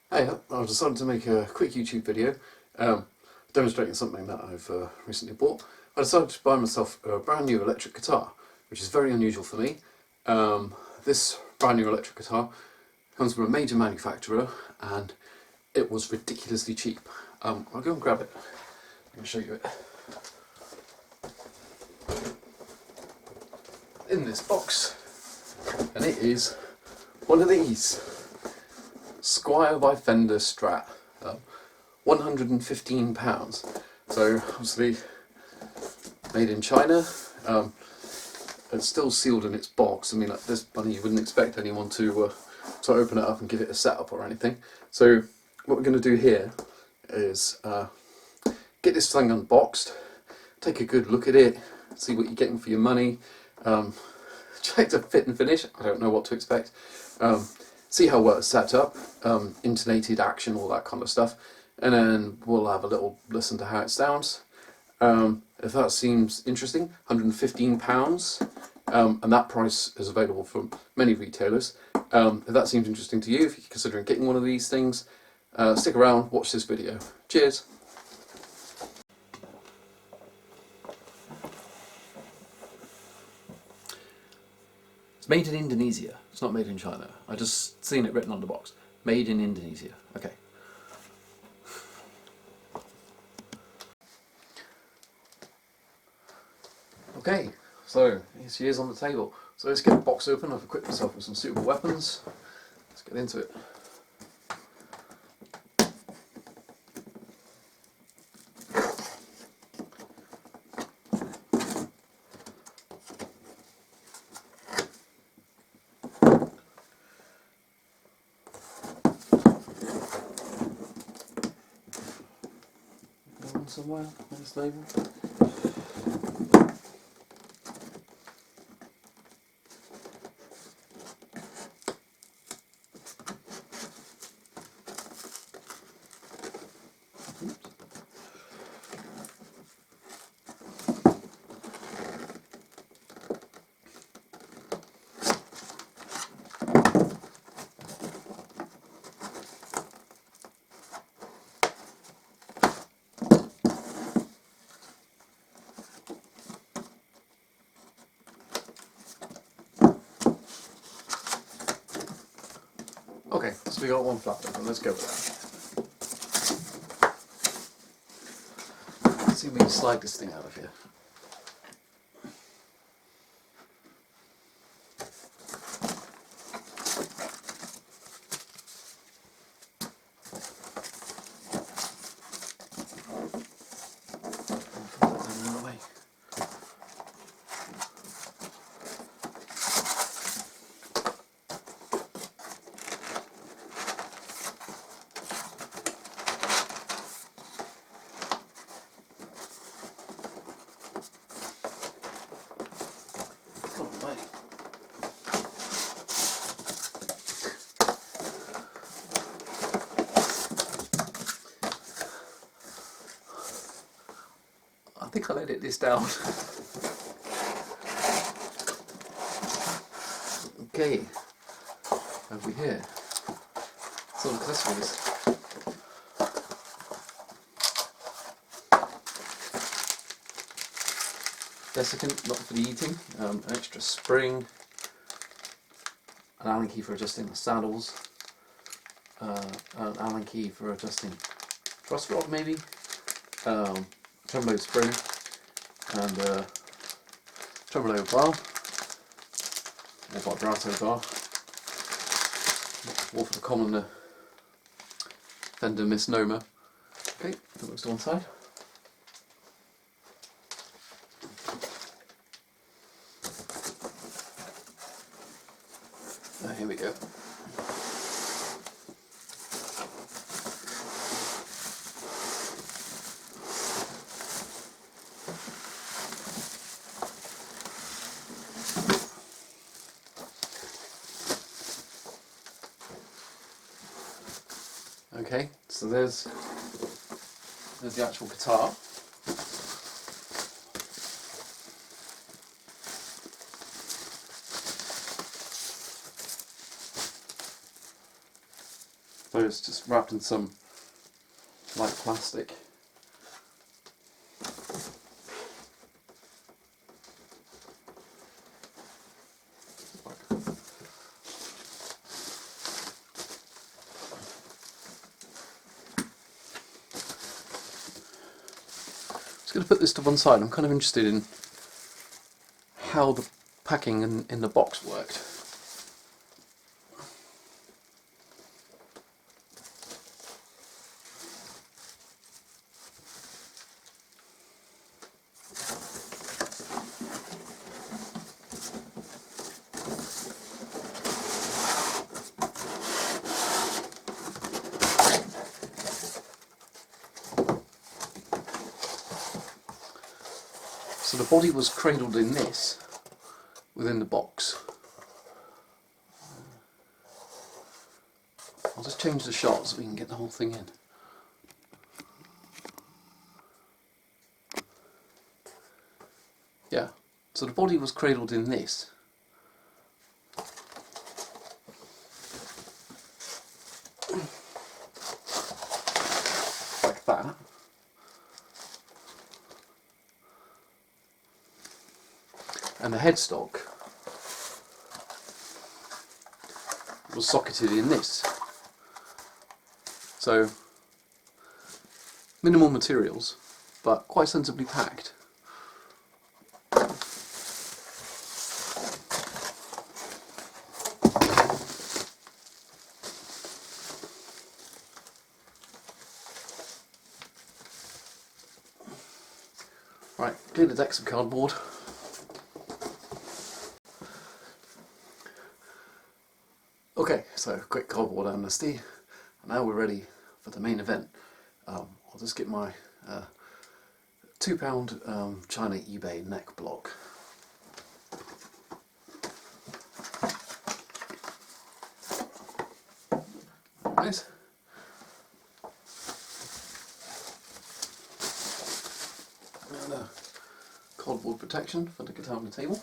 Hey, I've decided to make a quick YouTube video demonstrating something that I've recently bought. I decided to buy myself a brand new electric guitar, which is very unusual for me. This brand new electric guitar comes from a major manufacturer and it was ridiculously cheap. I'll go and grab it. I'm going to show you it. In this box, and it is one of these. Squire by Fender Strat, £115. So obviously made in China. It's still sealed in its box. I mean, like this bunny, you wouldn't expect anyone to open it up and give it a setup or anything. So what we're going to do here is get this thing unboxed, take a good look at it, see what you're getting for your money. Check the fit and finish. I don't know what to expect. See how well it's set up, intonated action, all that kind of stuff, and then we'll have a little listen to how it sounds. If that seems interesting, £115, and that price is available from many retailers. If that seems interesting to you, if you're considering getting one of these things, stick around, watch this video. Cheers! It's made in Indonesia. It's not made in China. I just seen it written on the box. Made in Indonesia. Okay. Okay, so here she is on the table. So let's get the box open. I've equipped myself with some suitable weapons. Let's get into it. Somewhere on this label. Okay, so we got one flap open, let's go with that. Let's see if we can slide this thing out of here. I think I'll edit this down. Okay, over here, some accessories. Desiccant, not for the eating, an extra spring, an Allen key for adjusting the saddles, an Allen key for adjusting truss rod maybe, tremolo spring, and tremolo bar, or vibrato bar, or for the common Fender misnomer. Okay, that looks to one side. Here we go. Okay, so there's the actual guitar. So it's just wrapped in some light plastic. I'm just going to put this to one side. I'm kind of interested in how the packing in the box worked. So the body was cradled in this, within the box. I'll just change the shot so we can get the whole thing in. Yeah, so the body was cradled in this. Like that. And the headstock was socketed in this. So, minimal materials, but quite sensibly packed. Right, clear the decks of cardboard. Okay, so quick cardboard amnesty, and now we're ready for the main event. I'll just get my £2 China eBay neck block. Right. And cardboard protection for the guitar on the table.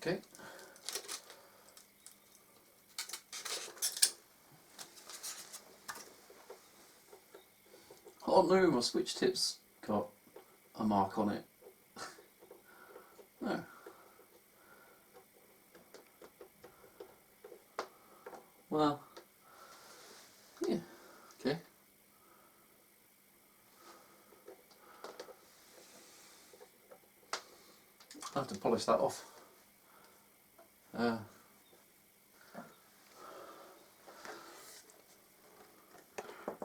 Okay. Oh no, my switch tip's got a mark on it. No. Well, yeah, okay. I'll have to polish that off.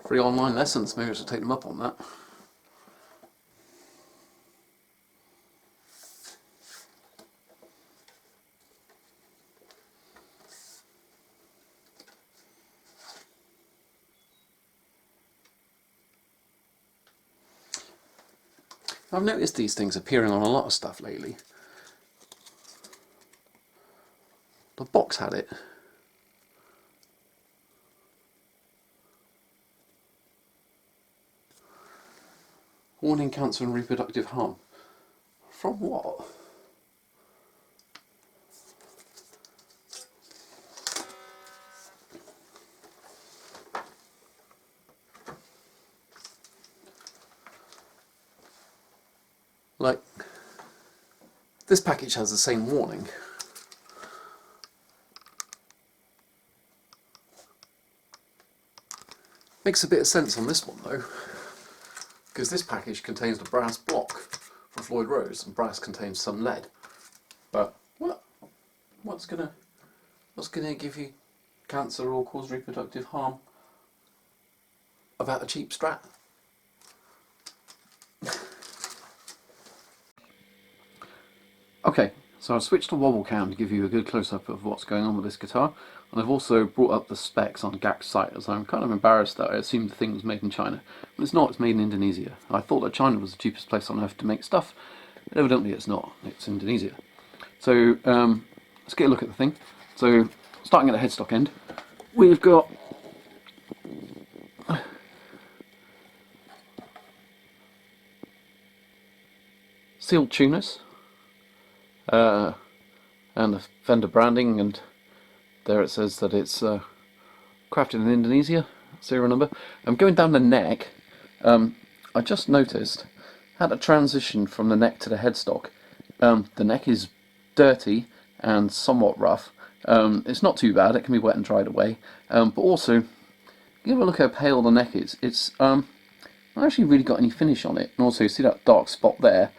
Free online lessons, maybe I should take them up on that. I've noticed these things appearing on a lot of stuff lately. The box had it. Warning cancer and reproductive harm. From what? Like, this package has the same warning. Makes a bit of sense on this one though, because this package contains the brass block for Floyd Rose, and brass contains some lead. But what's gonna give you cancer or cause reproductive harm about a cheap Strat. Okay, so I've switched to wobble cam to give you a good close-up of what's going on with this guitar, and I've also brought up the specs on GAC's site, as I'm kind of embarrassed that I assumed the thing was made in China. But it's not, it's made in Indonesia. I thought that China was the cheapest place on earth to make stuff, but evidently it's not, it's Indonesia. So let's get a look at the thing. So starting at the headstock end, we've got sealed tuners, and the Fender branding, and there it says that it's crafted in Indonesia, serial number. I'm going down the neck. I just noticed, had a transition from the neck to the headstock. The neck is dirty and somewhat rough. It's not too bad, it can be wet and dried away, but also, give a look how pale the neck is. It's not actually really got any finish on it, and also you see that dark spot there.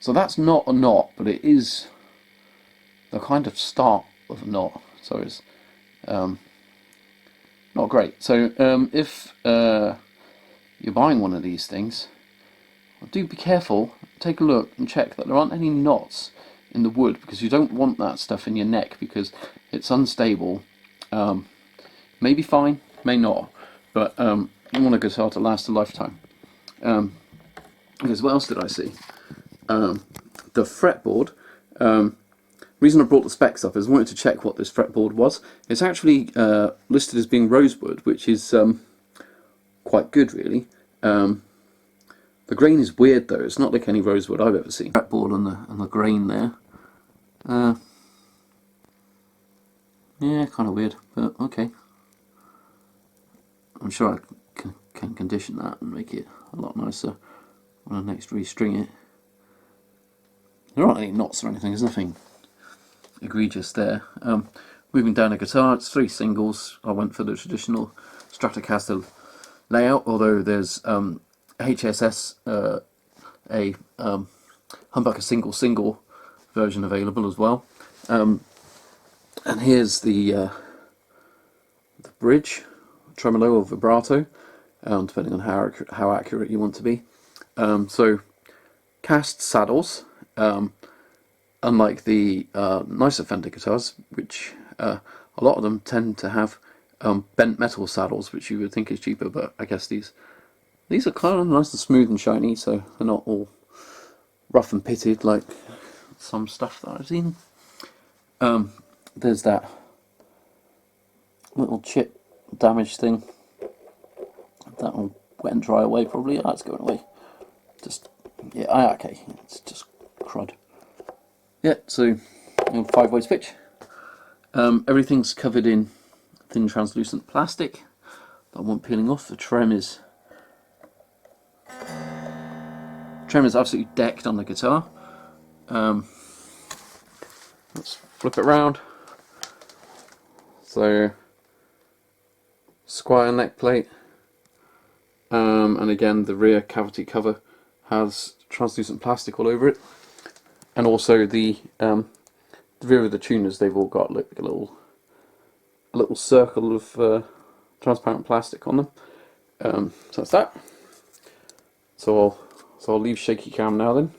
So that's not a knot, but it is the kind of start of a knot, so it's not great. So if you're buying one of these things, do be careful, take a look and check that there aren't any knots in the wood, because you don't want that stuff in your neck because it's unstable. May be fine, may not, but you want a guitar to last a lifetime. Because what else did I see? The fretboard. Reason I brought the specs up is I wanted to check what this fretboard was. It's actually listed as being rosewood, which is quite good, really. The grain is weird though. It's not like any rosewood I've ever seen. Fretboard and the grain there. Yeah, kind of weird, but okay. I'm sure I can condition that and make it a lot nicer when I next restring it. There aren't any knots or anything, there's nothing egregious there. Moving down the guitar, it's 3 singles. I went for the traditional Stratocaster layout, although there's HSS, a humbucker single version available as well. And here's the bridge, tremolo or vibrato, depending on how accurate you want to be. So cast saddles, unlike the nicer Fender guitars, which a lot of them tend to have bent metal saddles, which you would think is cheaper, but I guess these are kind of nice and smooth and shiny, so they're not all rough and pitted like some stuff that I've seen. There's that little chip damage thing. That will wet and dry away probably. That's going away. Just, yeah, okay, it's just crud. Yeah, so 5-way switch. Everything's covered in thin translucent plastic that I want peeling off. The trem is absolutely decked on the guitar. Let's flip it around. So square neck plate, and again the rear cavity cover has translucent plastic all over it, and also the rear of the tuners, they've all got like a little circle of transparent plastic on them. So that's that. So I'll leave shaky cam now then.